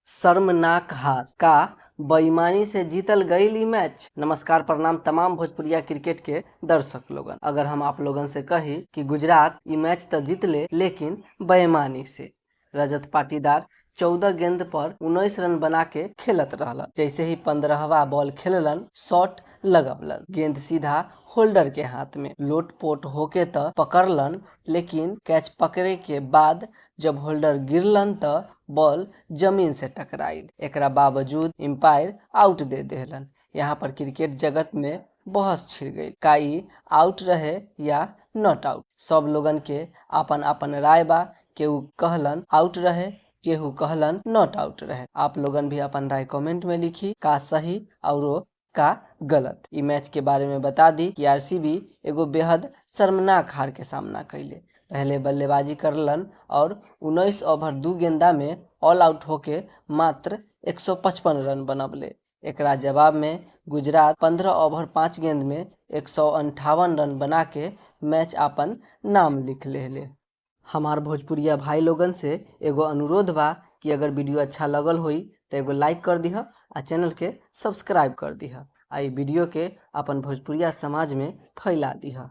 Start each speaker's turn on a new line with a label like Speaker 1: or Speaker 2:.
Speaker 1: शर्मनाक हार का बेईमानी से जीतल गईल ई मैच। नमस्कार प्रणाम तमाम भोजपुरिया क्रिकेट के दर्शक लोगन। अगर हम आप लोगन से कही कि गुजरात ई मैच तो जीतले लेकिन बेईमानी से। रजत पाटीदार 14 गेंद पर 19 रन बना के खेलत रहलन। जैसे ही 15वां बॉल खेललन शॉट लगवलन, गेंद सीधा होल्डर के हाथ में लोटपोट होके त पकड़लन, लेकिन कैच पकड़े के बाद जब होल्डर गिरलन त बॉल जमीन से टकराइल। एकरा बावजूद एम्पायर आउट दे देहलन। यहाँ पर क्रिकेट जगत में बहस छिड़ गई, का ई आउट रहे या नॉट आउट। सब लोगन के अपन अपन राय बा। केहू कहलन आउट रहे, केहू कहलन नॉट आउट रहे। आप लोगन भी अपन राय कमेंट में लिखी, का सही और का गलत। ई मैच के बारे में बता दी कि आरसीबी एगो बेहद शर्मनाक हार के सामना कैले। पहले बल्लेबाजी करलन और 19 ओवर 2 गेंदा में ऑल आउट होके मात्र 155 रन बनवले। एकरा जवाब में गुजरात 15 ओवर 5 गेंद में 158 रन बना के मैच अपन नाम लिख लेले। हमार भोजपुरिया भाई लोगन से एगो अनुरोध बा कि अगर वीडियो अच्छा लगल होई तो एगो लाइक कर दिह आ चैनल के सब्सक्राइब कर दिह आ ई वीडियो के अपन भोजपुरिया समाज में फैला दिह।